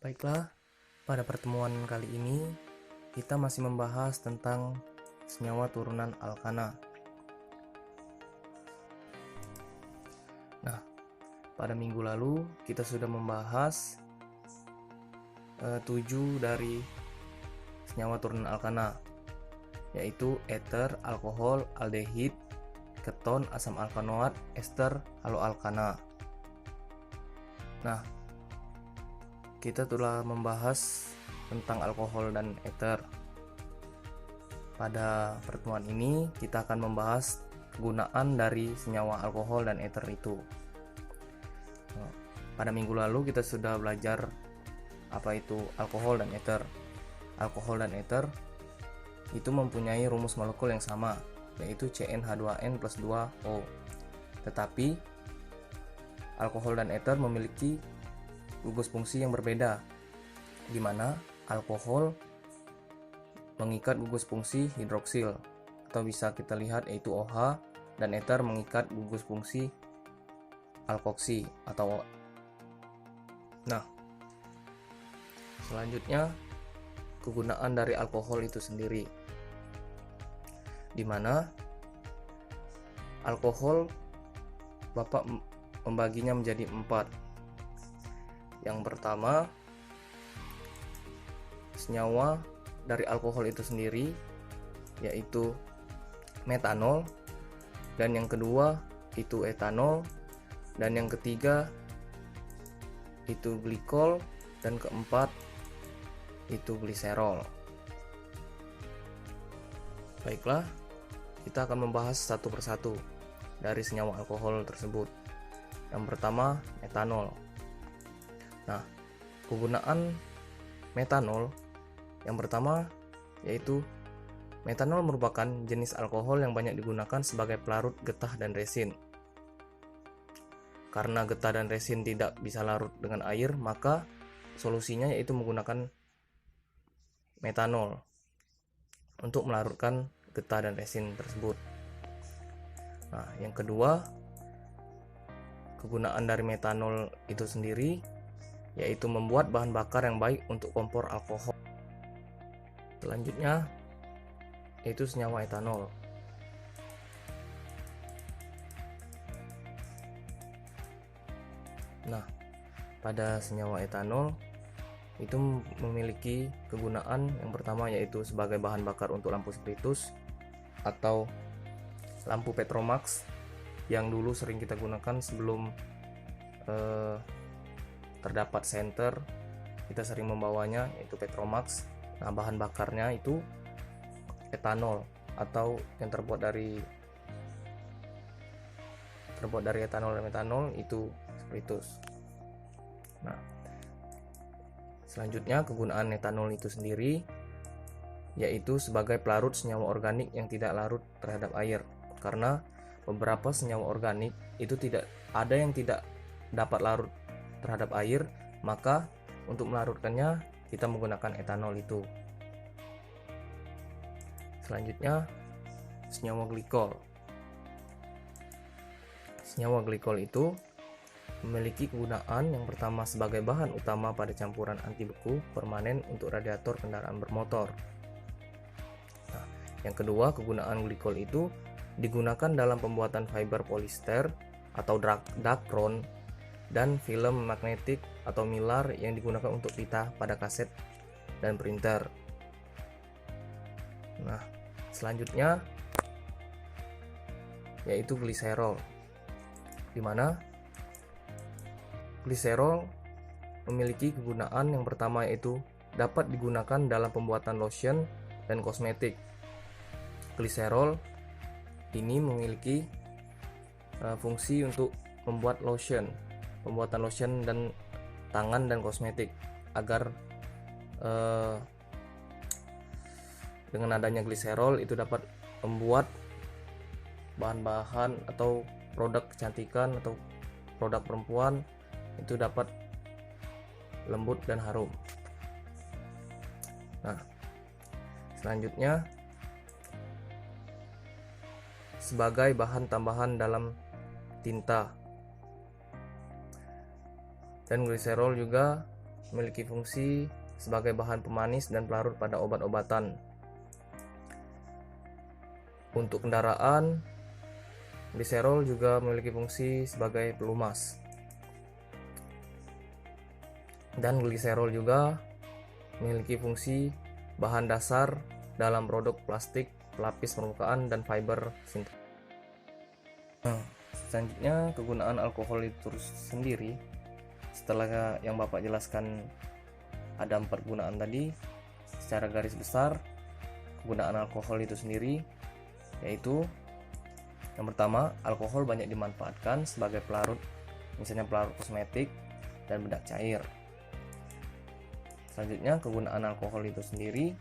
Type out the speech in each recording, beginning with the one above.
Baiklah, pada pertemuan kali ini kita masih membahas tentang senyawa turunan alkana. Nah, pada minggu lalu kita sudah membahas 7 dari senyawa turunan alkana, yaitu ether, alkohol, aldehid, keton, asam alkanoat, ester, haloalkana. Nah, kita telah membahas tentang alkohol dan ether. Pada pertemuan ini kita akan membahas kegunaan dari senyawa alkohol dan ether itu. Pada minggu lalu kita sudah belajar apa itu alkohol dan ether. Alkohol dan ether itu mempunyai rumus molekul yang sama, yaitu CnH2n plus 2O. Tetapi alkohol dan ether memiliki gugus fungsi yang berbeda, di mana alkohol mengikat gugus fungsi hidroksil, atau bisa kita lihat yaitu OH, dan ether mengikat gugus fungsi alkoksi atau O. Nah, selanjutnya kegunaan dari alkohol itu sendiri, di mana alkohol Bapak membaginya menjadi 4. Yang pertama, senyawa dari alkohol itu sendiri, yaitu metanol, dan yang kedua itu etanol, dan yang ketiga itu glikol, dan keempat itu gliserol. Baiklah, kita akan membahas satu persatu dari senyawa alkohol tersebut. Yang pertama, metanol. Nah, kegunaan metanol yang pertama yaitu metanol merupakan jenis alkohol yang banyak digunakan sebagai pelarut getah dan resin. Karena getah dan resin tidak bisa larut dengan air, maka solusinya yaitu menggunakan metanol untuk melarutkan getah dan resin tersebut. Nah, yang kedua, kegunaan dari metanol itu sendiri yaitu membuat bahan bakar yang baik untuk kompor alkohol. Selanjutnya yaitu senyawa etanol. Nah, pada senyawa etanol itu memiliki kegunaan yang pertama yaitu sebagai bahan bakar untuk lampu spiritus atau lampu Petromax yang dulu sering kita gunakan sebelum terdapat senter. Kita sering membawanya yaitu Petromax. Nah, bahan bakarnya itu etanol atau yang terbuat dari etanol dan metanol itu spiritus. Nah, selanjutnya kegunaan etanol itu sendiri yaitu sebagai pelarut senyawa organik yang tidak larut terhadap air, karena beberapa senyawa organik itu tidak ada yang tidak dapat larut terhadap air, maka untuk melarutkannya kita menggunakan etanol itu. Selanjutnya, senyawa glikol. Senyawa glikol itu memiliki kegunaan yang pertama sebagai bahan utama pada campuran anti beku permanen untuk radiator kendaraan bermotor. Nah, yang kedua, kegunaan glikol itu digunakan dalam pembuatan fiber polister atau dacron dan film magnetik atau mylar yang digunakan untuk pita pada kaset dan printer. Nah, selanjutnya yaitu gliserol, di mana gliserol memiliki kegunaan yang pertama yaitu dapat digunakan dalam pembuatan lotion dan kosmetik. Gliserol ini memiliki fungsi untuk membuat pembuatan lotion dan tangan dan kosmetik, agar dengan adanya gliserol itu dapat membuat bahan-bahan atau produk kecantikan atau produk perempuan itu dapat lembut dan harum. Nah, selanjutnya sebagai bahan tambahan dalam tinta, dan gliserol juga memiliki fungsi sebagai bahan pemanis dan pelarut pada obat-obatan. Untuk kendaraan, gliserol juga memiliki fungsi sebagai pelumas. Dan gliserol juga memiliki fungsi bahan dasar dalam produk plastik, pelapis permukaan, dan fiber sintetik. Selanjutnya, kegunaan alkohol itu sendiri. Setelah yang Bapak jelaskan ada 4 gunaan tadi, secara garis besar kegunaan alkohol itu sendiri yaitu yang pertama, alkohol banyak dimanfaatkan sebagai pelarut, misalnya pelarut kosmetik dan bedak cair. Selanjutnya, kegunaan alkohol itu sendiri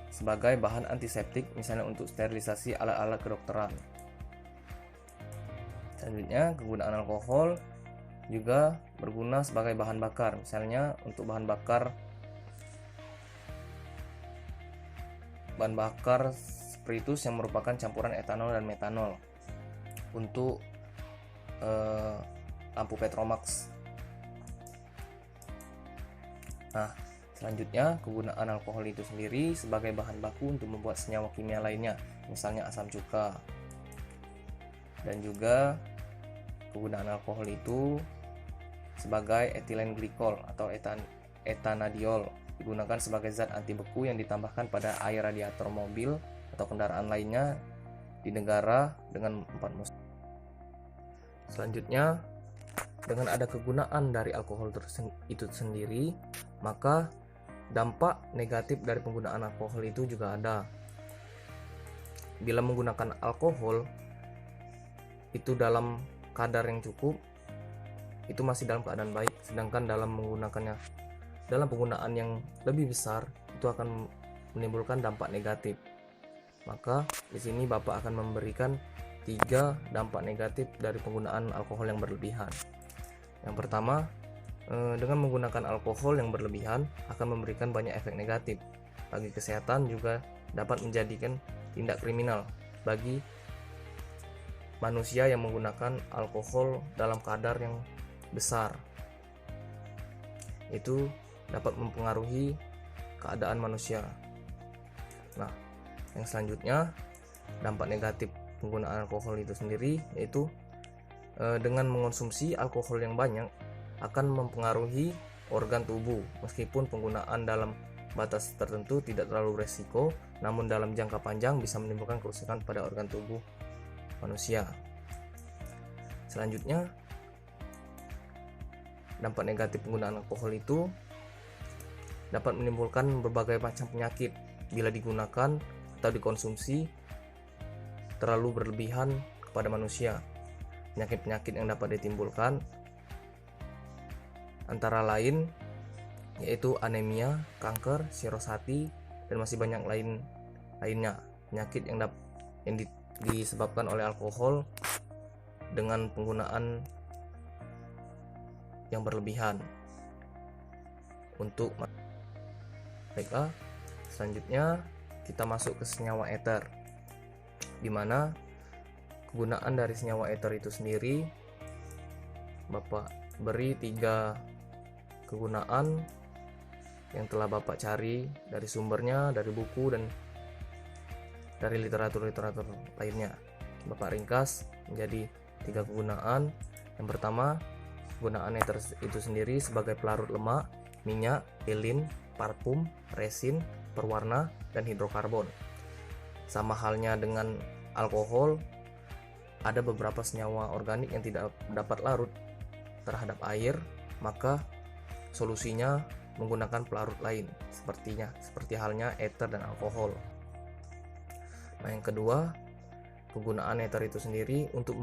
sebagai bahan antiseptik, misalnya untuk sterilisasi alat-alat kedokteran. Selanjutnya, kegunaan alkohol juga berguna sebagai bahan bakar, misalnya untuk bahan bakar spiritus yang merupakan campuran etanol dan metanol untuk lampu Petromax. Nah, selanjutnya kegunaan alkohol itu sendiri sebagai bahan baku untuk membuat senyawa kimia lainnya, misalnya asam cuka. Dan juga kegunaan alkohol itu sebagai etilen glikol atau etanadiol, digunakan sebagai zat anti beku yang ditambahkan pada air radiator mobil atau kendaraan lainnya di negara dengan 4 musim. Selanjutnya, dengan ada kegunaan dari alkohol itu sendiri, maka dampak negatif dari penggunaan alkohol itu juga ada. Bila menggunakan alkohol itu dalam kadar yang cukup, itu masih dalam keadaan baik, sedangkan dalam penggunaan yang lebih besar itu akan menimbulkan dampak negatif. Maka di sini Bapak akan memberikan 3 dampak negatif dari penggunaan alkohol yang berlebihan. Yang pertama, dengan menggunakan alkohol yang berlebihan akan memberikan banyak efek negatif bagi kesehatan, juga dapat menjadikan tindak kriminal bagi manusia yang menggunakan alkohol dalam kadar yang besar. Itu dapat mempengaruhi keadaan manusia. Nah, yang selanjutnya, dampak negatif penggunaan alkohol itu sendiri yaitu dengan mengonsumsi alkohol yang banyak akan mempengaruhi organ tubuh. Meskipun penggunaan dalam batas tertentu tidak terlalu resiko, namun dalam jangka panjang bisa menimbulkan kerusakan pada organ tubuh manusia. Selanjutnya, dampak negatif penggunaan alkohol itu dapat menimbulkan berbagai macam penyakit bila digunakan atau dikonsumsi terlalu berlebihan kepada manusia. Penyakit-penyakit yang dapat ditimbulkan antara lain yaitu anemia, kanker, siros hati, dan masih banyak lainnya. Penyakit yang disebabkan oleh alkohol dengan penggunaan yang berlebihan. Baiklah, selanjutnya kita masuk ke senyawa eter, di mana kegunaan dari senyawa eter itu sendiri Bapak beri 3 kegunaan yang telah Bapak cari dari sumbernya, dari buku, dan dari literatur-literatur lainnya. Bapak ringkas menjadi 3 kegunaan. Yang pertama, kegunaan eter itu sendiri sebagai pelarut lemak, minyak, lilin, parfum, resin, perwarna, dan hidrokarbon. Sama halnya dengan alkohol, ada beberapa senyawa organik yang tidak dapat larut terhadap air, maka solusinya menggunakan pelarut lain, seperti halnya eter dan alkohol. Nah, yang kedua, kegunaan eter itu sendiri untuk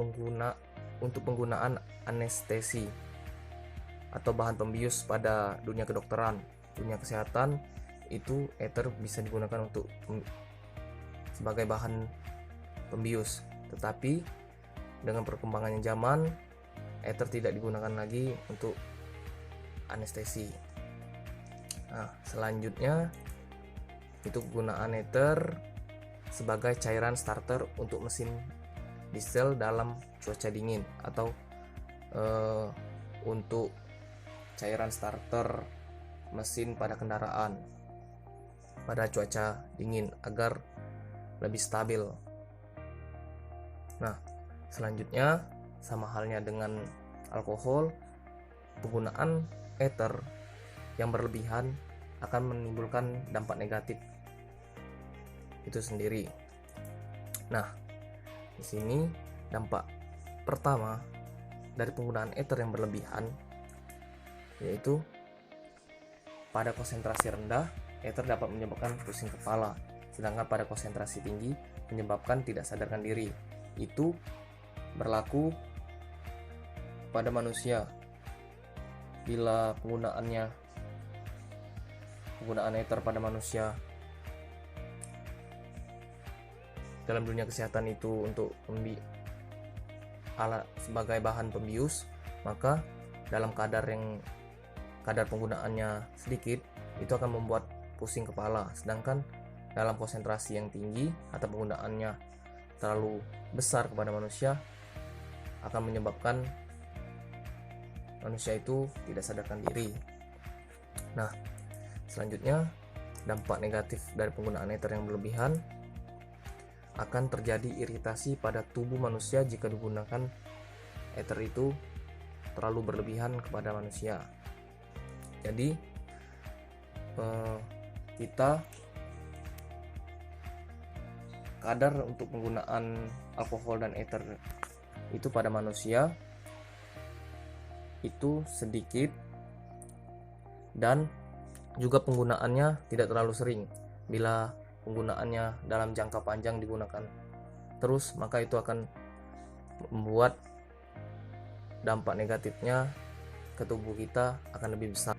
penggunaan anestesi atau bahan pembius pada dunia kedokteran, dunia kesehatan. Itu eter bisa digunakan sebagai bahan pembius. Tetapi dengan perkembangannya zaman, eter tidak digunakan lagi untuk anestesi. Nah, selanjutnya itu kegunaan eter sebagai cairan starter untuk mesin diesel dalam cuaca dingin, atau untuk cairan starter mesin pada kendaraan pada cuaca dingin agar lebih stabil. Nah, selanjutnya sama halnya dengan alkohol, penggunaan ether yang berlebihan akan menimbulkan dampak negatif itu sendiri. Nah, di sini dampak pertama dari penggunaan ether yang berlebihan yaitu pada konsentrasi rendah ether dapat menyebabkan pusing kepala, sedangkan pada konsentrasi tinggi menyebabkan tidak sadarkan diri. Itu berlaku pada manusia bila penggunaan ether pada manusia dalam dunia kesehatan itu untuk alat sebagai bahan pembius, maka dalam kadar penggunaannya sedikit itu akan membuat pusing kepala, sedangkan dalam konsentrasi yang tinggi atau penggunaannya terlalu besar kepada manusia akan menyebabkan manusia itu tidak sadarkan diri. Nah, selanjutnya dampak negatif dari penggunaan ether yang berlebihan akan terjadi iritasi pada tubuh manusia jika digunakan ether itu terlalu berlebihan kepada manusia. Jadi kita kadar untuk penggunaan alkohol dan ether itu pada manusia itu sedikit dan juga penggunaannya tidak terlalu sering. Bila penggunaannya dalam jangka panjang digunakan terus, maka itu akan membuat dampak negatifnya ke tubuh kita akan lebih besar.